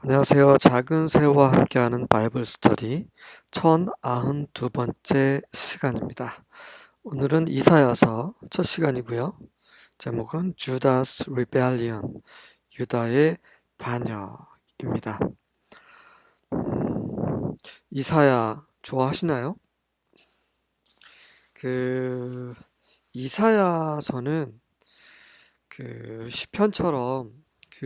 안녕하세요. 작은 새우와 함께하는 바이블 스터디 1092번째 시간입니다. 오늘은 이사야서 첫 시간이고요. 제목은 Judas Rebellion, 유다의 반역입니다. 이사야 좋아하시나요? 이사야서는 시편처럼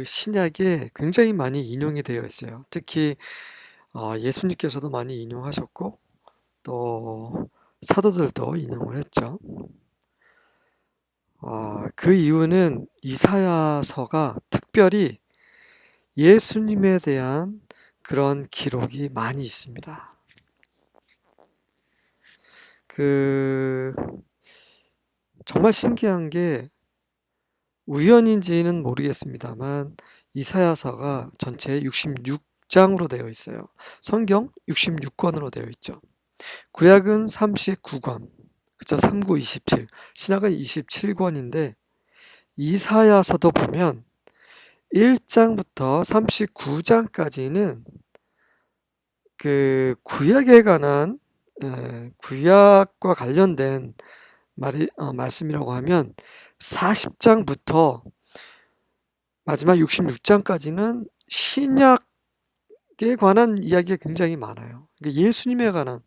신약에 굉장히 많이 인용이 되어 있어요. 특히 예수님께서도 많이 인용하셨고 또 사도들도 인용을 했죠. 그 이유는 이사야서가 특별히 예수님에 대한 그런 기록이 많이 있습니다. 정말 신기한 게 우연인지는 모르겠습니다만 이사야서가 전체 66장으로 되어 있어요. 성경 66권으로 되어 있죠. 구약은 39권, 그쵸? 39, 27. 신약은 27권인데 이사야서도 보면 1장부터 39장까지는 구약에 관한 구약과 관련된 말씀이라고 하면 40장부터 마지막 66장까지는 신약에 관한 이야기가 굉장히 많아요. 그러니까 예수님에 관한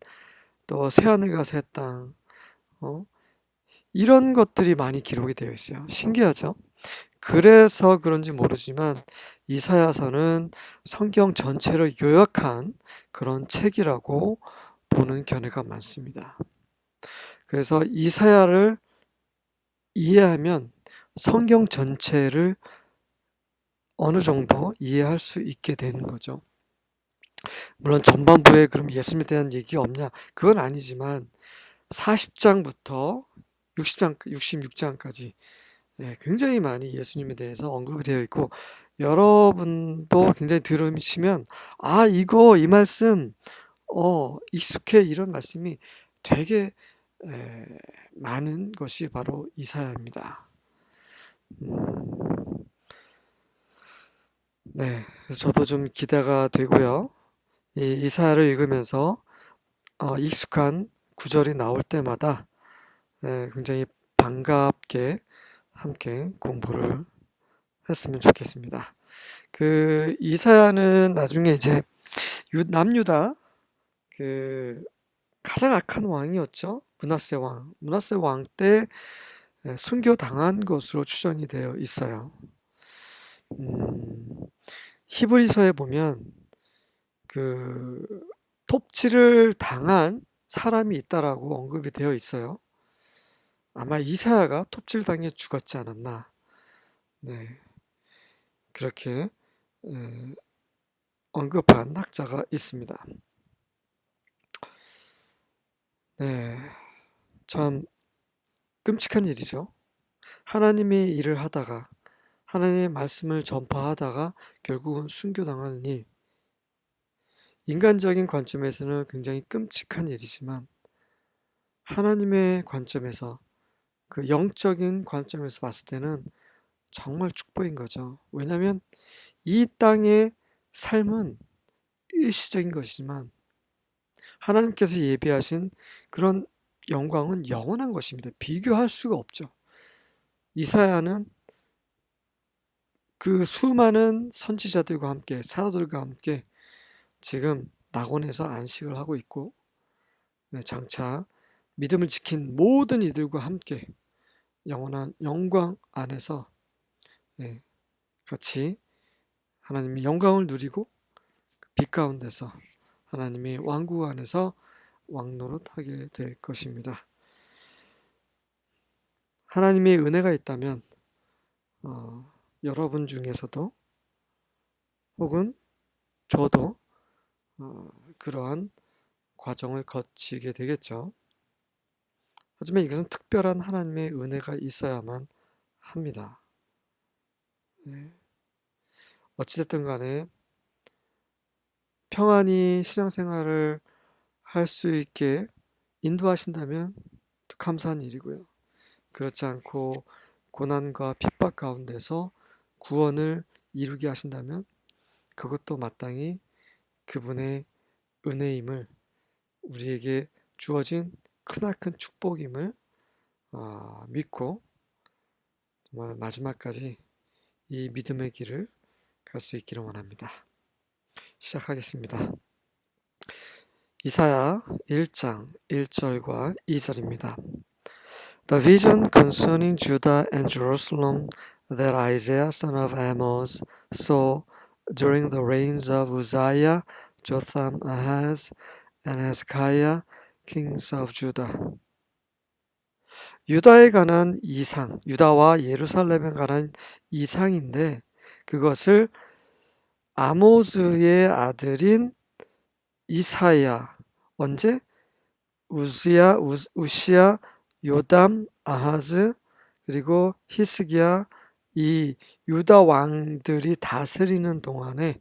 또 새하늘과 새 땅, 이런 것들이 많이 기록이 되어 있어요. 신기하죠? 그래서 그런지 모르지만 이사야서는 성경 전체를 요약한 그런 책이라고 보는 견해가 많습니다. 그래서 이사야를 이해하면 성경 전체를 어느 정도 이해할 수 있게 되는 거죠. 물론 전반부에 그럼 예수님에 대한 얘기 없냐? 그건 아니지만 40장부터 66장까지 굉장히 많이 예수님에 대해서 언급이 되어 있고 여러분도 굉장히 들으시면 이 말씀 익숙해, 이런 말씀이 되게 많은 것이 바로 이사야입니다. 네, 그래서 저도 좀 기대가 되고요. 이 이사야를 읽으면서 익숙한 구절이 나올 때마다 굉장히 반갑게 함께 공부를 했으면 좋겠습니다. 이사야는 나중에 이제 남유다 가장 악한 왕이었죠. 문하세 왕 때 순교당한 것으로 추정이 되어 있어요. 히브리서에 보면 그 톱질을 당한 사람이 있다라고 언급이 되어 있어요. 아마 이사야가 톱질당해 죽었지 않았나. 네, 그렇게 언급한 학자가 있습니다. 네, 참 끔찍한 일이죠. 하나님의 일을 하다가 하나님의 말씀을 전파하다가 결국은 순교당하는 일. 인간적인 관점에서는 굉장히 끔찍한 일이지만 하나님의 관점에서, 영적인 관점에서 봤을 때는 정말 축복인 거죠. 왜냐하면 이 땅의 삶은 일시적인 것이지만 하나님께서 예비하신 그런 영광은 영원한 것입니다. 비교할 수가 없죠. 이사야는 그 수많은 선지자들과 함께, 사도들과 함께 지금 낙원에서 안식을 하고 있고, 장차 믿음을 지킨 모든 이들과 함께 영원한 영광 안에서 같이 하나님의 영광을 누리고 빛 가운데서 하나님의 왕국 안에서 왕노릇하게 될 것입니다. 하나님의 은혜가 있다면 여러분 중에서도 혹은 저도 그러한 과정을 거치게 되겠죠. 하지만 이것은 특별한 하나님의 은혜가 있어야만 합니다. 어찌됐든 간에 평안히 신앙생활을 할 수 있게 인도하신다면 감사한 일이고요. 그렇지 않고 고난과 핍박 가운데서 구원을 이루게 하신다면 그것도 마땅히 그분의 은혜임을, 우리에게 주어진 크나큰 축복임을 믿고 정말 마지막까지 이 믿음의 길을 갈 수 있기를 원합니다. 시작하겠습니다. 이사야 1장 1절과 2절입니다. The vision concerning Judah and Jerusalem that Isaiah son of Amoz saw during the reigns of Uzziah, Jotham, Ahaz, and Hezekiah, kings of Judah. 유다에 관한 이상, 유다와 예루살렘에 관한 이상인데 그것을 아모스의 아들인 이사야, 언제? 우시야, 요담, 아하즈, 그리고 히스기야, 이 유다 왕들이 다스리는 동안에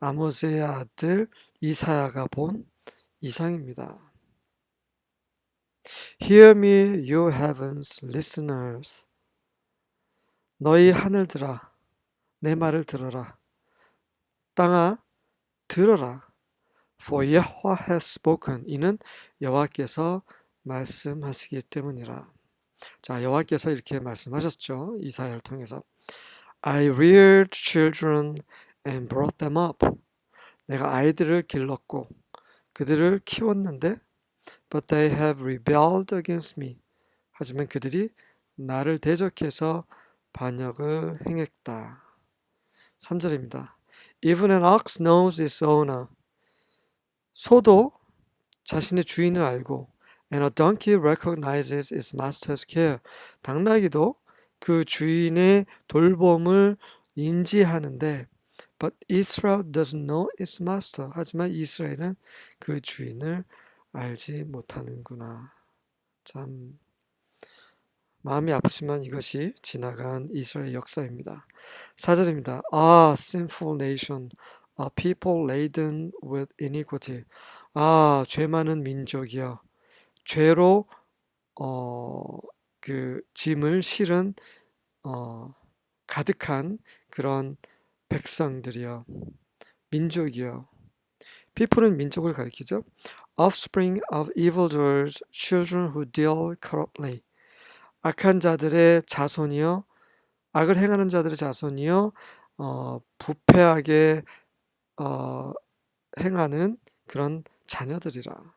아모스의 아들 이사야가 본 이상입니다. Hear me, you heavens, listeners. 너희 하늘들아, 내 말을 들어라. 땅아, 들어라. For Yahweh has spoken. 이는 여호와께서 말씀하시기 때문이라. 자, 여호와께서 이렇게 말씀하셨죠. 이사야를 통해서. I reared children and brought them up. 내가 아이들을 길렀고 그들을 키웠는데 But they have rebelled against me. 하지만 그들이 나를 대적해서 반역을 행했다. 3절입니다. Even an ox knows its owner. 소도 자신의 주인을 알고 And a donkey recognizes its master's care. 당나귀도 그 주인의 돌봄을 인지하는데 But Israel doesn't know its master. 하지만 이스라엘은 그 주인을 알지 못하는구나. 참 마음이 아프지만 이것이 지나간 이스라엘 역사입니다. 4절입니다. Ah, sinful nation, a people laden with iniquity. 죄 많은 민족이여, 죄로 그 짐을 실은 가득한 그런 백성들이여, 민족이여. people은 민족을 가리키죠. offspring of evildoers, children who deal corruptly. 악한 자들의 자손이요, 악을 행하는 자들의 자손이요, 부패하게 행하는 그런 자녀들이라.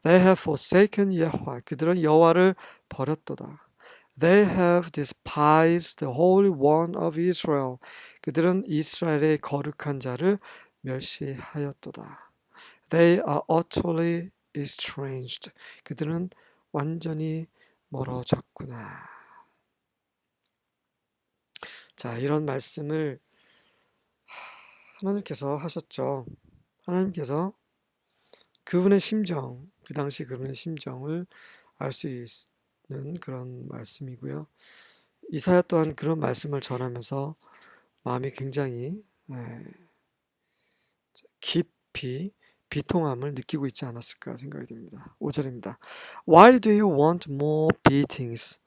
They have forsaken Yahweh. 그들은 여호와를 버렸도다. They have despised the Holy One of Israel. 그들은 이스라엘의 거룩한 자를 멸시하였도다. They are utterly estranged. 그들은 완전히 멀어졌구나. 자, 이런 말씀을 하나님께서 하셨죠. 하나님께서 그분의 심정, 그 당시 그분의 심정을 알 수 있는 그런 말씀이고요. 이사야 또한 그런 말씀을 전하면서 마음이 굉장히 깊이 비통함을 느끼고 있지 않았을까 생각이 듭니다. 5절입니다. Why do you want more beatings?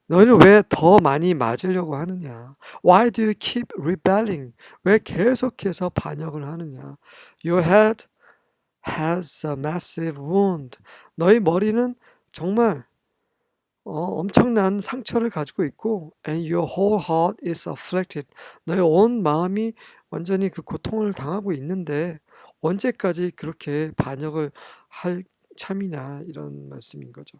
너희는 왜 더 많이 맞으려고 하느냐? Why do you keep rebelling? 왜 계속해서 반역을 하느냐? Your head has a massive wound. 너희 머리는 정말 엄청난 상처를 가지고 있고 and your whole heart is afflicted. 너희 온 마음이 완전히 그 고통을 당하고 있는데 언제까지 그렇게 반역을 할 참이냐, 이런 말씀인 거죠.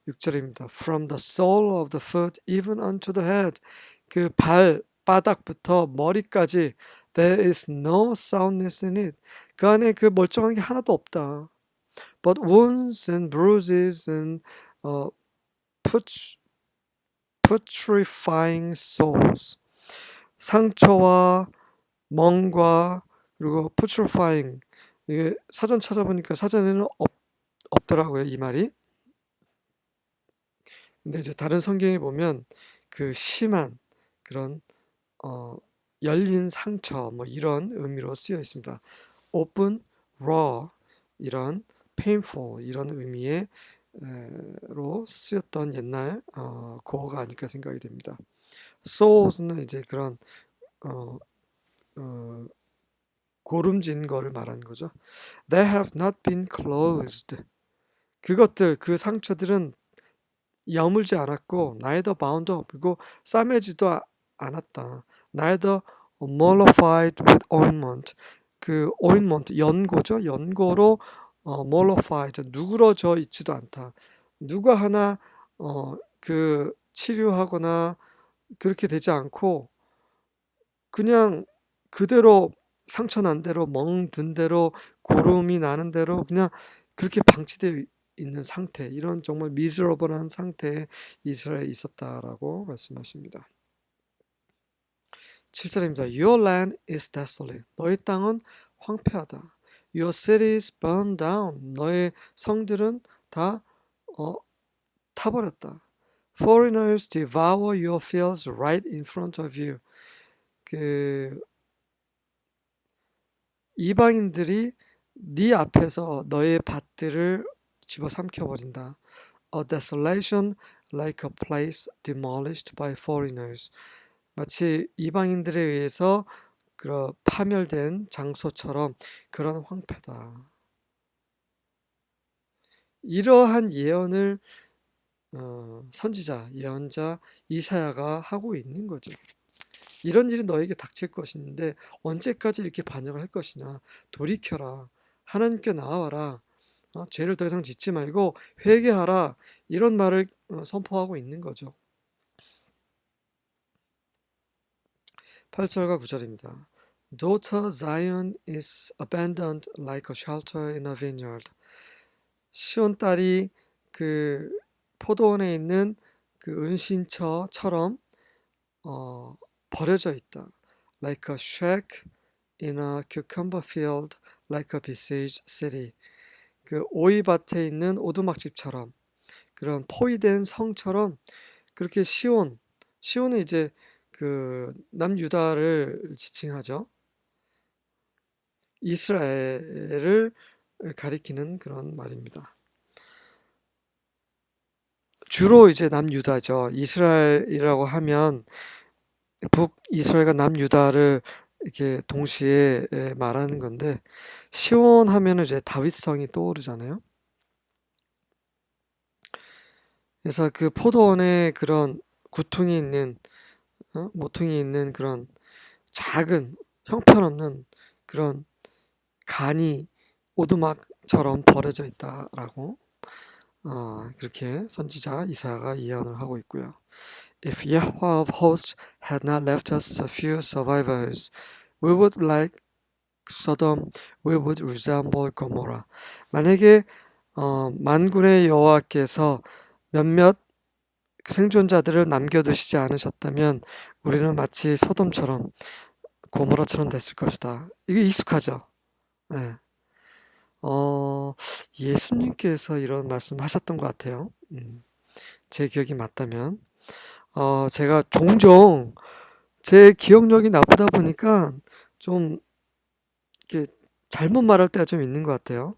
6절입니다. From the sole of the foot even unto the head. 그 발바닥부터 머리까지 there is no soundness in it. 그 안에 그 멀쩡한 게 하나도 없다. But wounds and bruises and putrefying sores. 상처와 멍과 그리고 putrefying. 이게 사전 찾아보니까 사전에는 없더라고요, 이 말이. 근데 이제 다른 성경에 보면 그 심한 그런 열린 상처 뭐 이런 의미로 쓰여 있습니다. open, raw 이런 painful 이런 의미의 로 쓰였던 옛날 고어가 아닐까 생각이 됩니다. sores는 이제 그런 어, 고름진 거를 말하는 거죠. They have not been closed. 그것들, 그 상처들은 여물지 않았고, neither bound up, 그리고 싸매지도 않았다. neither mollified with ointment. 그 ointment, 연고죠. 연고로 mollified, 누그러져 있지도 않다. 누가 하나 그 치료하거나 그렇게 되지 않고 그냥 그대로 상처 난 대로 멍든 대로 고름이 나는 대로 그냥 그렇게 방치되어 있는 상태, 이런 정말 미serable한 상태에 이스라엘이 있었다라고 말씀하십니다. 7절입니다. Your land is desolate. 너의 땅은 황폐하다. Your city is burned down. 너의 성들은 다 타버렸다. Foreigners devour your fields right in front of you. 그 이방인들이 네 앞에서 너의 밭들을 집어삼켜 버린다. A desolation like a place demolished by foreigners. 마치 이방인들에 의해서 그 파멸된 장소처럼 그런 황폐다. 이러한 예언을 선지자, 예언자 이사야가 하고 있는 거죠. 이런 일이 너에게 닥칠 것인데 언제까지 이렇게 반역을 할 것이냐. 돌이켜라. 하나님께 나아와라. 죄를 더 이상 짓지 말고 회개하라. 이런 말을 선포하고 있는 거죠. 8절과 9절입니다. Daughter Zion is abandoned like a shelter in a vineyard. 시온 딸이 그 포도원에 있는 그 은신처처럼 버려져 있다. Like a shack in a cucumber field, like a besieged city. 그 오이밭에 있는 오두막집처럼, 그런 포위된 성처럼 그렇게 시온은 이제 그 남유다를 지칭하죠. 이스라엘을 가리키는 그런 말입니다. 주로 이제 남유다죠. 이스라엘이라고 하면 북이스라엘과 남유다를 이렇게 동시에 말하는 건데, 시온 하면은 이제 다윗성이 떠오르잖아요. 그래서 그 포도원에 그런 구퉁이 있는 모퉁이 있는 그런 작은 형편없는 그런 간이 오두막처럼 버려져 있다라고 그렇게 선지자 이사야가 예언을 하고 있고요. If Yahweh of hosts had not left us a few survivors, we would like Sodom, we would resemble Gomorrah. 만약에 만군의 여호와께서 몇몇 생존자들을 남겨두시지 않으셨다면 우리는 마치 소돔처럼 고모라처럼 됐을 것이다. 이게 익숙하죠? 네. 예수님께서 이런 말씀 하셨던 것 같아요. 제 기억이 맞다면. 제가 종종 제 기억력이 나쁘다 보니까 좀 이렇게 잘못 말할 때가 좀 있는 것 같아요.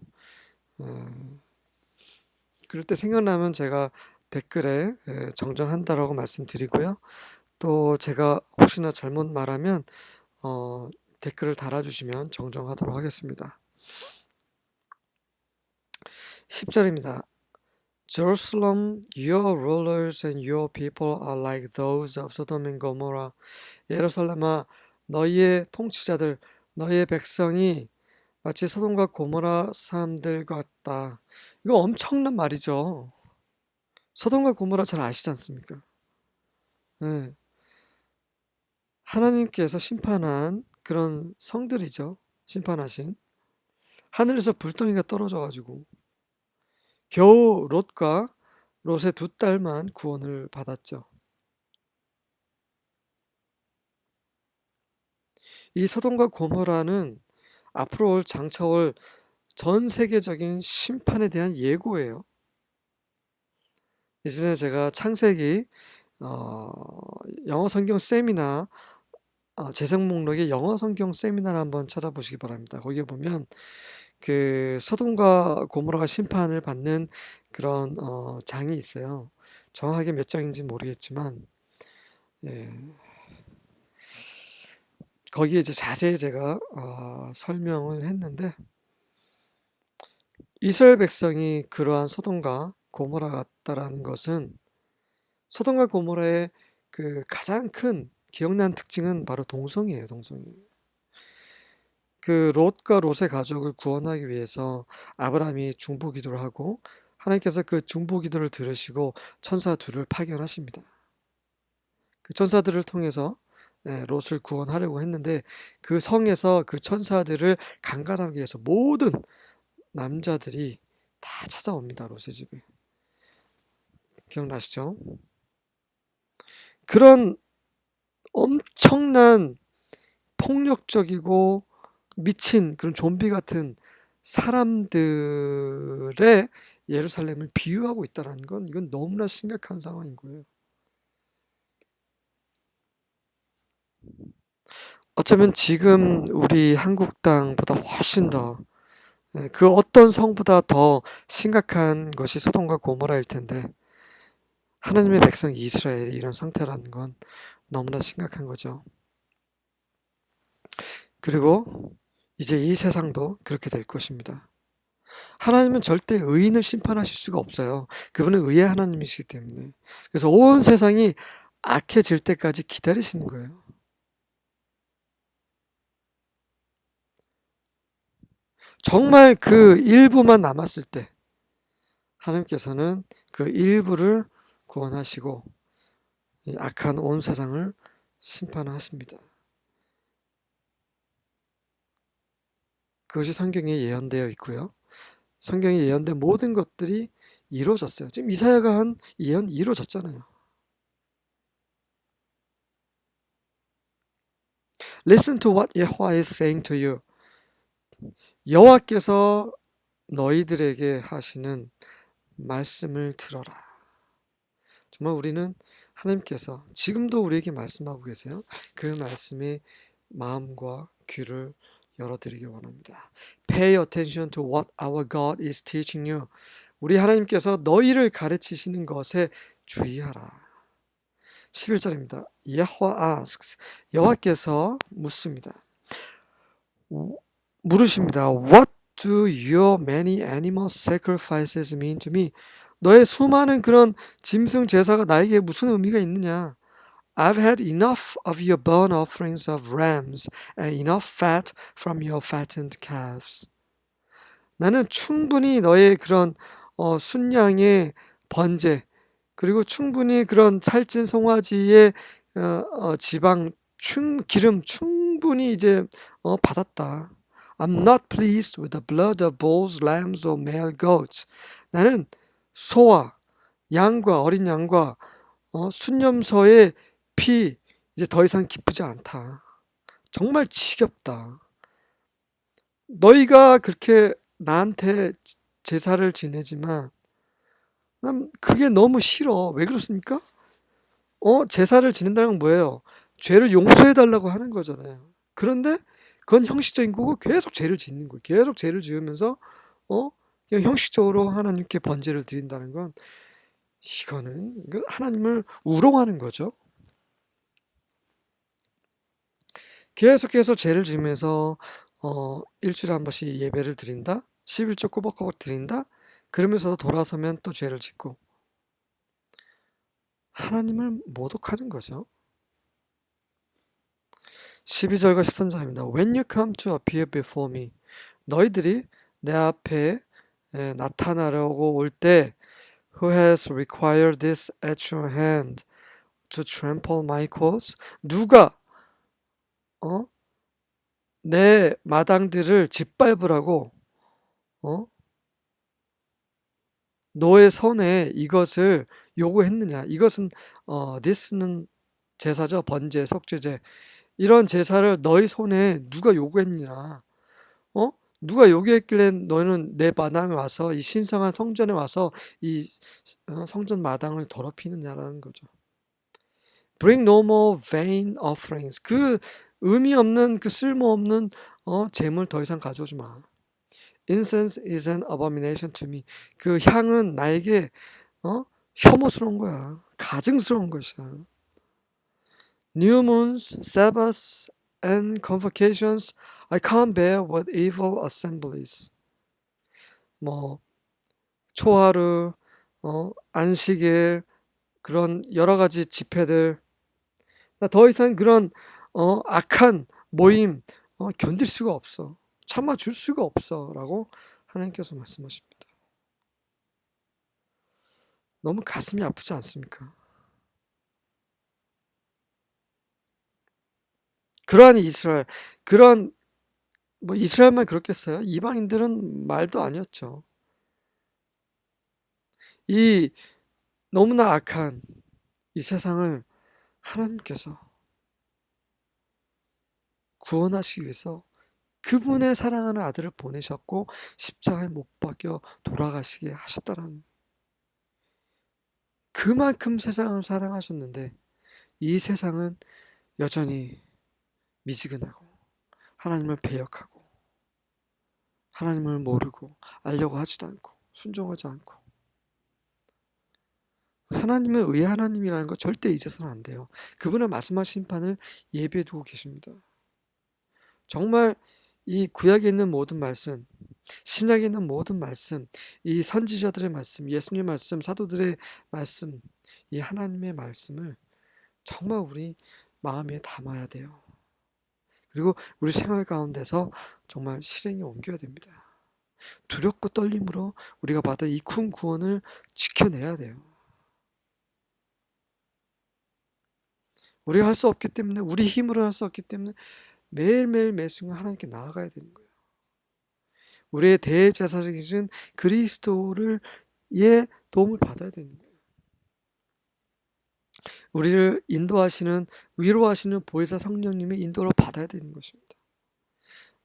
그럴 때 생각나면 제가 댓글에 정정한다라고 말씀드리고요. 또 제가 혹시나 잘못 말하면 댓글을 달아주시면 정정하도록 하겠습니다. 10절입니다. Jerusalem, your rulers and your people are like those of Sodom and Gomorrah. 예루살렘아, 너희의 통치자들, 너희의 백성이 마치 소돔과 고모라 사람들 같다. 이거 엄청난 말이죠. 소돔과 고모라 잘 아시지 않습니까? 네. 하나님께서 심판한 그런 성들이죠. 심판하신. 하늘에서 불덩이가 떨어져가지고 겨우 롯과 롯의 두 딸만 구원을 받았죠. 이 소돔과 고모라는 앞으로 올 장차올 전 세계적인 심판에 대한 예고예요. 예전에 제가 창세기 영어 성경 세미나 재생 목록에 영어 성경 세미나를 한번 찾아보시기 바랍니다. 거기에 보면 그 소돔과 고모라가 심판을 받는 그런 장이 있어요. 정확하게 몇 장인지 모르겠지만, 예. 거기에 이제 자세히 제가 설명을 했는데, 이스라엘 백성이 그러한 소돔과 고모라 같다라는 것은, 소돔과 고모라의 그 가장 큰 기억나는 특징은 바로 동성이에요, 동성이. 그 롯과 롯의 가족을 구원하기 위해서 아브라함이 중보 기도를 하고, 하나님께서 그 중보 기도를 들으시고 천사 둘을 파견하십니다. 그 천사들을 통해서 롯을 구원하려고 했는데, 그 성에서 그 천사들을 강간하기 위해서 모든 남자들이 다 찾아옵니다, 롯의 집에. 기억나시죠? 그런 엄청난 폭력적이고 미친 그런 좀비 같은 사람들의 예루살렘을 비유하고 있다는 건, 이건 너무나 심각한 상황인 거예요. 어쩌면 지금 우리 한국 땅보다 훨씬 더, 그 어떤 성보다 더 심각한 것이 소돔과 고모라일 텐데, 하나님의 백성 이스라엘이 이런 상태라는 건 너무나 심각한 거죠. 그리고 이제 이 세상도 그렇게 될 것입니다. 하나님은 절대 의인을 심판하실 수가 없어요. 그분은 의의 하나님이시기 때문에. 그래서 온 세상이 악해질 때까지 기다리시는 거예요. 정말 그 일부만 남았을 때 하나님께서는 그 일부를 구원하시고 이 악한 온 세상을 심판하십니다. 그것이 성경에 예언되어 있고요. 성경에 예언된 모든 것들이 이루어졌어요. 지금 이사야가 한 예언이 이루어졌잖아요. Listen to what Yahweh is saying to you. 여호와께서 너희들에게 하시는 말씀을 들어라. 정말 우리는 하나님께서 지금도 우리에게 말씀하고 계세요. 그 말씀에 마음과 귀를 열어드리기 원합니다. Pay attention to what our God is teaching you. 우리 하나님께서 너희를 가르치시는 것에 주의하라. 11절입니다. Yahweh asks. 여호와께서 묻습니다. 물으십니다. What do your many animal sacrifices mean to me? 너의 수많은 그런 짐승 제사가 나에게 무슨 의미가 있느냐? I've had enough of your burnt offerings of rams and enough fat from your fattened calves. 나는 충분히 너의 그런 순양의 번제, 그리고 충분히 그런 살찐 송아지의 지방, 기름 충분히 이제 받았다. I'm not pleased with the blood of bulls, lambs, or male goats. 나는 소와 양과 어린 양과 순념소의 피 이제 더 이상 기쁘지 않다. 정말 지겹다. 너희가 그렇게 나한테 제사를 지내지만 난 그게 너무 싫어. 왜 그렇습니까? 제사를 지낸다는 건 뭐예요? 죄를 용서해 달라고 하는 거잖아요. 그런데 그건 형식적인 거고 계속 죄를 짓는 거예요. 계속 죄를 지으면서 그냥 형식적으로 하나님께 번제를 드린다는 건, 이거는 하나님을 우롱하는 거죠. 계속해서 죄를 지으면서 일주일에 한 번씩 예배를 드린다? 11조 꼬박꼬박 드린다? 그러면서 돌아서면 또 죄를 짓고 하나님을 모독하는 거죠. 12절과 13절입니다. When you come to appear before me, 너희들이 내 앞에 나타나려고 올 때, Who has required this at your hand to trample my cause? 누가 내 마당들을 짓밟으라고 너의 손에 이것을 요구했느냐? 이것은 this는 제사죠. 번제, 속죄제. 이런 제사를 너희 손에 누가 요구했느냐? 누가 요구했길래 너는 내 마당에 와서, 이 신성한 성전에 와서 이 성전 마당을 더럽히느냐라는 거죠. Bring no more vain offerings. 그 의미 없는, 그 쓸모없는 재물 더 이상 가져오지 마. Incense is an abomination to me. 그 향은 나에게 혐오스러운 거야. 가증스러운 것이야. New moons, Sabbaths and convocations. I can't bear with evil assemblies. 뭐 초하루, 안식일, 그런 여러 가지 집회들, 나 더 이상 그런 악한 모임 견딜 수가 없어. 참아줄 수가 없어라고 하나님께서 말씀하십니다. 너무 가슴이 아프지 않습니까? 그러한 이스라엘, 그런 뭐 이스라엘만 그렇겠어요? 이방인들은 말도 아니었죠. 이 너무나 악한 이 세상을 하나님께서 구원하시기 위해서 그분의 사랑하는 아들을 보내셨고 십자가에 못 박혀 돌아가시게 하셨다는, 그만큼 세상을 사랑하셨는데 이 세상은 여전히 미지근하고 하나님을 배역하고 하나님을 모르고 알려고 하지도 않고 순종하지 않고, 하나님은 의의 하나님이라는 거 절대 잊어서는 안 돼요. 그분의 말씀하신 심판을 예비해 두고 계십니다. 정말 이 구약에 있는 모든 말씀, 신약에 있는 모든 말씀, 이 선지자들의 말씀, 예수님의 말씀, 사도들의 말씀, 이 하나님의 말씀을 정말 우리 마음에 담아야 돼요. 그리고 우리 생활 가운데서 정말 실행에 옮겨야 됩니다. 두렵고 떨림으로 우리가 받은 이 큰 구원을 지켜내야 돼요. 우리가 할 수 없기 때문에, 우리 힘으로 할 수 없기 때문에 매일매일 매순간 하나님께 나아가야 되는 거예요. 우리의 대제사장이신 그리스도를 의 도움을 받아야 되는 거예요. 우리를 인도하시는, 위로하시는 보혜사 성령님의 인도를 받아야 되는 것입니다.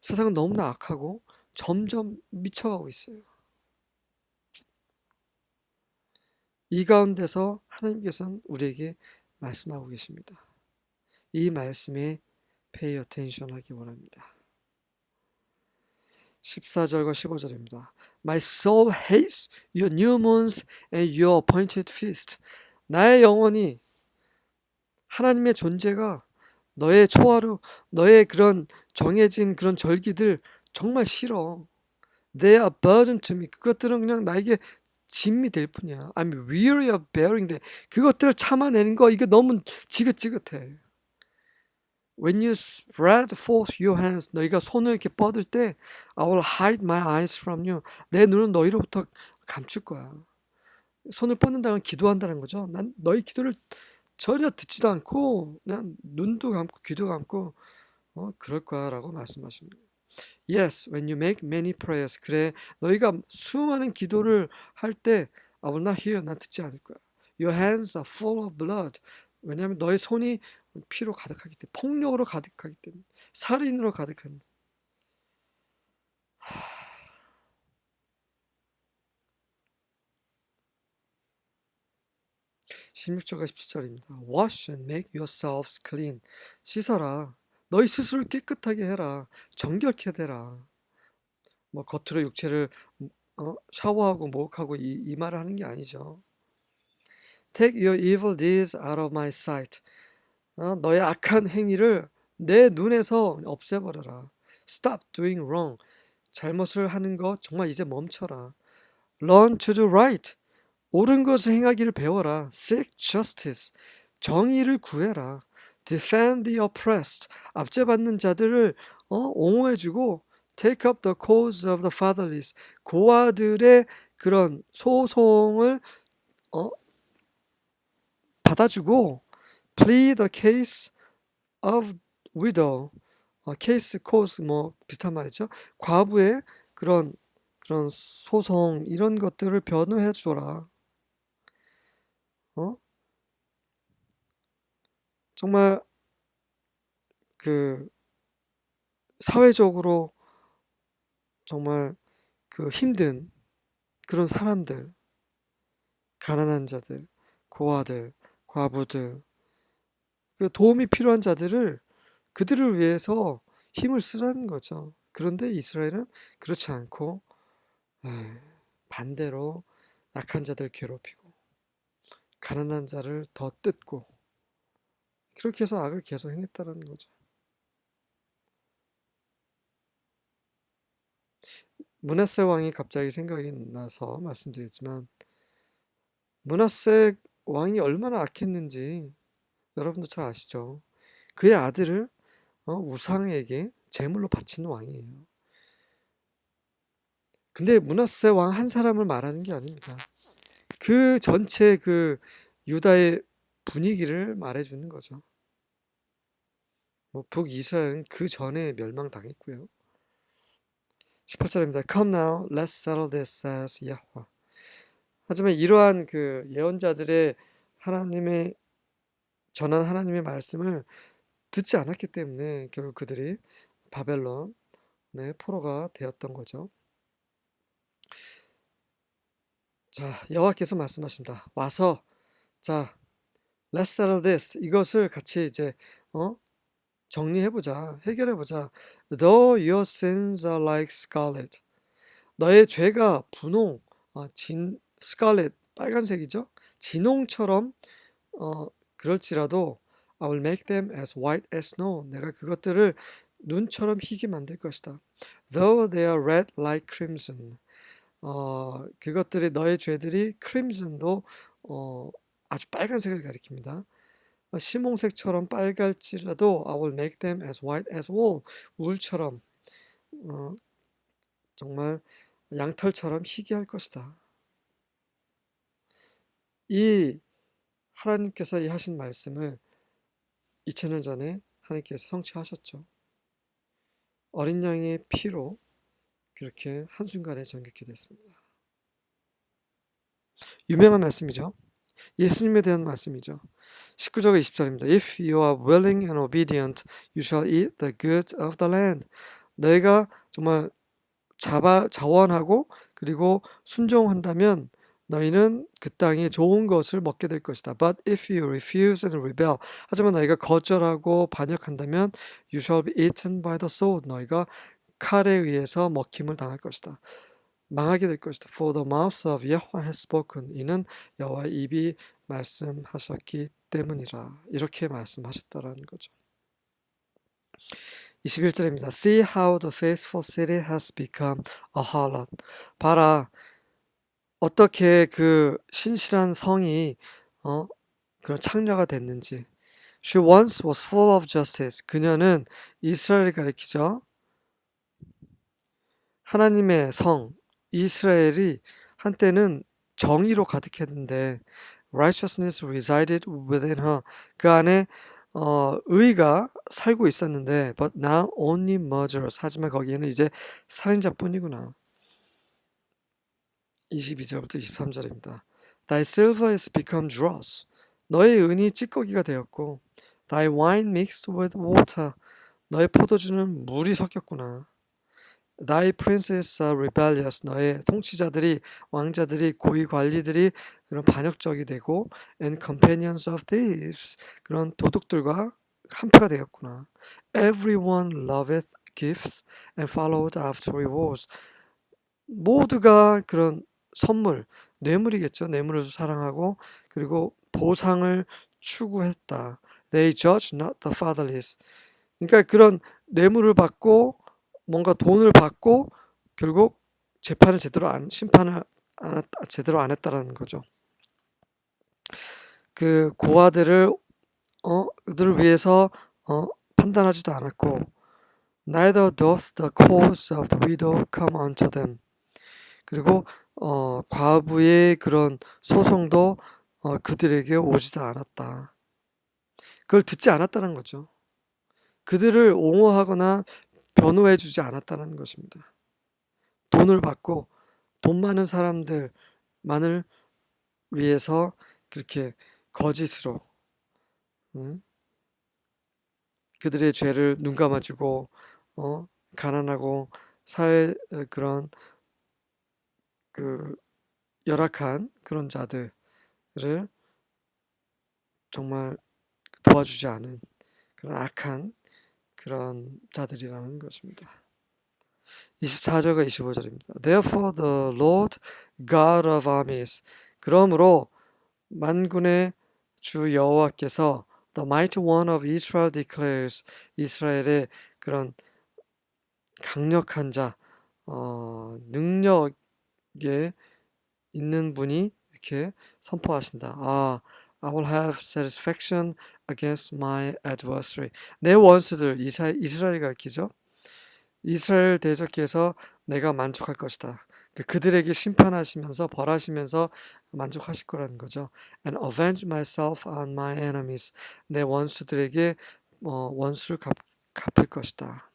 세상은 너무나 악하고 점점 미쳐가고 있어요. 이 가운데서 하나님께서는 우리에게 말씀하고 계십니다. 이 말씀에 pay attention 하기 원합니다. 14절과 15절입니다. My soul hates your new moons and your appointed feast. 나의 영혼이 하나님의 존재가 너의 초하루, 너의 그런 정해진 그런 절기들 정말 싫어. They are burden to me. 그것들은 그냥 나에게 짐이 될 뿐이야. I'm weary of bearing them. 그것들을 참아내는 거 이거 너무 지긋지긋해. When you spread forth your hands, 너희가 손을 이렇게 뻗을 때 I will hide my eyes from you. 내 눈은 너희로부터 감출 거야. 손을 뻗는다는 건 기도한다는 거죠. 난 너희 기도를 전혀 듣지도 않고 그냥 눈도 감고 귀도 감고 그럴 거야 라고 말씀하시는 거예요. Yes, when you make many prayers. 그래, 너희가 수많은 기도를 할 때 I will not hear. 난 듣지 않을 거야. Your hands are full of blood. 왜냐하면 너의 손이 피로 가득하기 때문에, 폭력으로 가득하기 때문에, 살인으로 가득한. 16절과 17절입니다. Wash and make yourselves clean. 씻어라. 너희 스스로를 깨끗하게 해라. 정결케 되라. 뭐 겉으로 육체를 샤워하고 목욕하고 이 말을 하는 게 아니죠. Take your evil deeds out of my sight. 너의 악한 행위를 내 눈에서 없애버려라. Stop doing wrong. 잘못을 하는 거 정말 이제 멈춰라. Learn to do right. 옳은 것을 행하기를 배워라. Seek justice. 정의를 구해라. Defend the oppressed. 압제받는 자들을 옹호해주고 Take up the cause of the fatherless. 고아들의 그런 소송을 받아주고 Plead the case of widow. case, cause 뭐 비슷한 말이죠. 과부의 그런 소송 이런 것들을 변호해 줘라. 정말 그 사회적으로 정말 그 힘든 그런 사람들, 가난한 자들, 고아들, 과부들, 그 도움이 필요한 자들을 그들을 위해서 힘을 쓰라는 거죠. 그런데 이스라엘은 그렇지 않고 반대로 약한 자들 괴롭히고 가난한 자를 더 뜯고 그렇게 해서 악을 계속 행했다는 거죠. 므낫세 왕이 갑자기 생각이 나서 말씀드리지만 므낫세 왕이 얼마나 악했는지 여러분도 잘 아시죠? 그의 아들을 우상에게 제물로 바치는 왕이에요. 근데 므낫세 왕 한 사람을 말하는 게 아닙니다. 그 전체 그 유다의 분위기를 말해주는 거죠. 뭐 북이스라엘은 그 전에 멸망당했고요. 18절입니다. Come now, let's settle this, says Yahweh. 하지만 이러한 그 예언자들의 하나님의 전한 하나님의 말씀을 듣지 않았기 때문에 결국 그들이 바벨론의 포로가 되었던 거죠. 자, 여호와께서 말씀하십니다. 와서 자, let's settle this. 이것을 같이 이제 정리해보자, 해결해보자. Though your sins are like scarlet. 너의 죄가 분홍, scarlet, 빨간색이죠? 진홍처럼 그럴지라도 I will make them as white as snow. 내가 그것들을 눈처럼 희게 만들 것이다. Though they are red like crimson. 그것들이 너의 죄들이 crimson도 아주 빨간색을 가리킵니다. 심홍색처럼 빨갈지라도 I will make them as white as wool. 울처럼 정말 양털처럼 희게 할 것이다. 이 하나님께서 이 하신 말씀을 2000년 전에 하나님께서 성취하셨죠. 어린 양의 피로 그렇게 한순간에 정결케 됐습니다. 유명한 말씀이죠. 예수님에 대한 말씀이죠. 19절과 20절입니다. If you are willing and obedient, you shall eat the good of the land. 너희가 정말 자원하고 그리고 순종한다면 너희는 그 땅의 좋은 것을 먹게 될 것이다. But if you refuse and rebel, 하지만 너희가 거절하고 반역한다면 you shall be eaten by the sword. 너희가 칼에 의해서 먹힘을 당할 것이다. 망하게 될 것이다. For the mouth of Yahweh has spoken. 이는 여호와의 입이 말씀하셨기 때문이라. 이렇게 말씀하셨다라는 거죠. 21절입니다. See how the faithful city has become a harlot. 봐라, 어떻게 그 신실한 성이 그런 창녀가 됐는지. She once was full of justice. 그녀는 이스라엘을 가리키죠. 하나님의 성 이스라엘이 한때는 정의로 가득했는데 righteousness resided within her. 그 안에 의가 살고 있었는데 but now only murderers. 하지만 거기에는 이제 살인자뿐이구나. 22절부터 23절입니다. Thy silver is become dross. 너의 은이 찌꺼기가 되었고 Thy wine mixed with water. 너의 포도주는 물이 섞였구나. Thy princes are rebellious. 너의 통치자들이 왕자들이 고위 관리들이 그런 반역적이 되고 and companions of thieves. 그런 도둑들과 한패가 되었구나. Everyone loveth gifts and followed after rewards. 모두가 그런 선물, 뇌물이겠죠. 뇌물을 사랑하고 그리고 보상을 추구했다. They judge not the fatherless. 그러니까 그런 뇌물을 받고 뭔가 돈을 받고 결국 재판을 심판을 제대로 안 했다라는 거죠. 그 고아들을 그들을 위해서 판단하지도 않았고 neither doth the cause of the widow come unto them. 그리고 과부의 그런 소송도 그들에게 오지도 않았다. 그걸 듣지 않았다는 거죠. 그들을 옹호하거나 변호해주지 않았다는 것입니다. 돈을 받고 돈 많은 사람들만을 위해서 그렇게 거짓으로 그들의 죄를 눈감아주고 가난하고 사회 그런 그 열악한 그런 자들을 정말 도와주지 않은 그런 악한 그런 자들이라는 것입니다. 24절과 25절입니다. Therefore the Lord God of armies. 그러므로 만군의 주 여호와께서 The mighty one of Israel declares. 이스라엘의 그런 강력한 자, 능력에 있는 분이 이렇게 선포하신다. I will have satisfaction against my adversary. 내 원수들, 이스라엘 가리키죠. 이스라엘 대적해서 내가 만족할 것이다. 그들에게 심판하시면서 벌하시면서 만족하실 거라는 거죠. And avenge myself on my enemies. 내 원수들에게 원수를 갚을 것이다.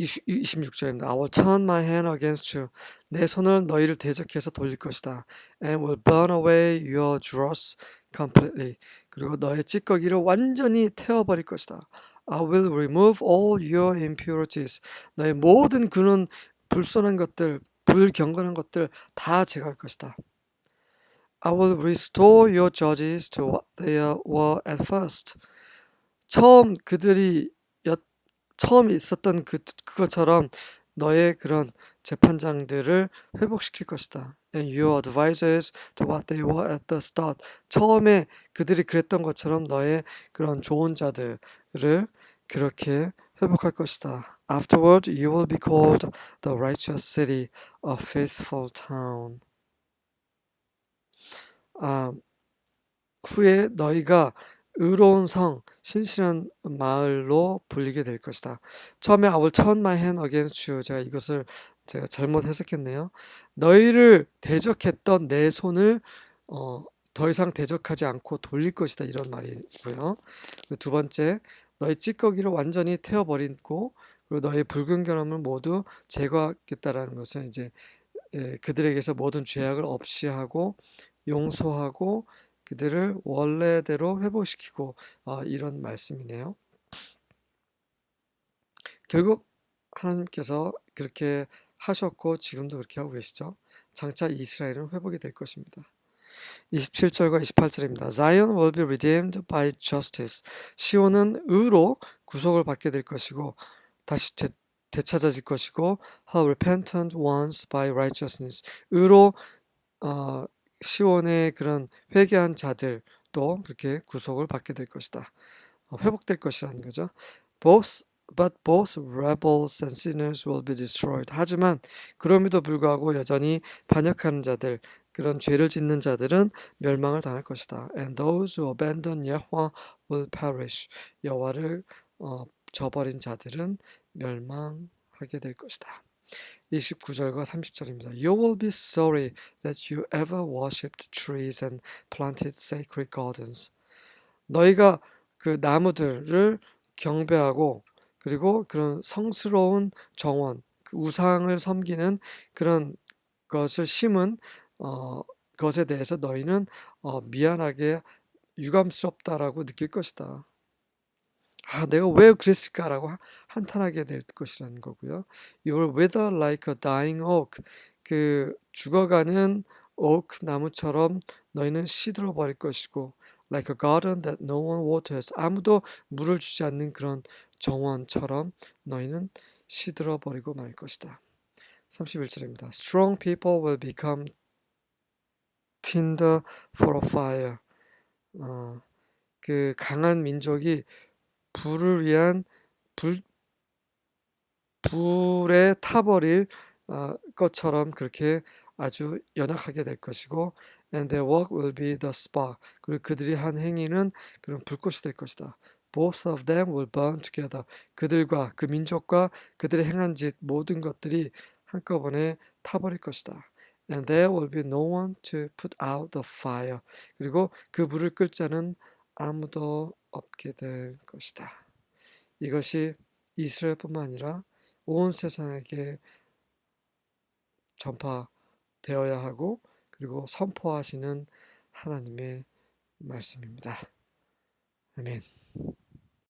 26절입니다. I will turn my hand against you. 내 손을 너희를 대적해서 돌릴 것이다. And will burn away your dross completely. 그리고 너의 찌꺼기를 완전히 태워버릴 것이다. I will remove all your impurities. 너의 모든 그런 불순한 것들, 불경건한 것들 다 제거할 것이다. I will restore your judges to what they were at first. 처음 있었던 그것처럼 너의 그런 재판장들을 회복시킬 것이다. And your advisors to what they were at the start. 처음에 그들이 그랬던 것처럼 너의 그런 좋은 자들을 그렇게 회복할 것이다. Afterward, you will be called the righteous city, a faithful town. 후에 너희가 의로운 성, 신실한 마을로 불리게 될 것이다. 처음에 I will turn my hand against you. 제가 잘못 해석했네요. 너희를 대적했던 내 손을 더 이상 대적하지 않고 돌릴 것이다. 이런 말이고요. 두 번째, 너희 찌꺼기를 완전히 태워버리고 그리고 너희 붉은 결함을 모두 제거하겠다라는 것은 이제 그들에게서 모든 죄악을 없이 하고 용서하고 그들을 원래대로 회복시키고 이런 말씀이네요. 결국 하나님께서 그렇게 하셨고 지금도 그렇게 하고 계시죠. 장차 이스라엘은 회복이 될 것입니다. 27절과 28절입니다. Zion will be redeemed by justice. 시온은 의로 구속을 받게 될 것이고 다시 되찾아질 것이고 her repentant ones by righteousness. 의로 시온의 그런 회개한 자들도 그렇게 구속을 받게 될 것이다. 회복될 것이라는 거죠. But both rebels and sinners will be destroyed. 하지만 그럼에도 불구하고 여전히 반역하는 자들, 그런 죄를 짓는 자들은 멸망을 당할 것이다. And those who abandon Yahweh will perish. 여호와를 저버린 자들은 멸망하게 될 것이다. 29절과 30절입니다. You will be sorry that you ever worshipped trees and planted sacred gardens. 너희가 그 나무들을 경배하고 그리고 그런 성스러운 정원, 그 우상을 섬기는 그런 것을 심은 것에 대해서 너희는 미안하게 유감스럽다라고 느낄 것이다. 내가 왜 그랬을까라고 한탄하게 될 것이라는 거고요. You will wither like a dying oak. 그 죽어가는 oak 나무처럼 너희는 시들어 버릴 것이고 like a garden that no one waters. 아무도 물을 주지 않는 그런 정원처럼 너희는 시들어 버리고 말 것이다. 31절입니다. Strong people will become tinder for a fire. 그 강한 민족이 불을 위한 불에 타버릴 것처럼 그렇게 아주 연약하게 될 것이고 and their work will be the spark. 그리고 그들이 한 행위는 그런 불꽃이 될 것이다. Both of them will burn together. 그들과 그 민족과 그들의 행한 짓 모든 것들이 한꺼번에 타버릴 것이다. And there will be no one to put out the fire. 그리고 그 불을 끌 자는 아무도 없게 될 것이다. 이것이 이스라엘뿐만 아니라 온 세상에게 전파되어야 하고 그리고 선포하시는 하나님의 말씀입니다. 아멘.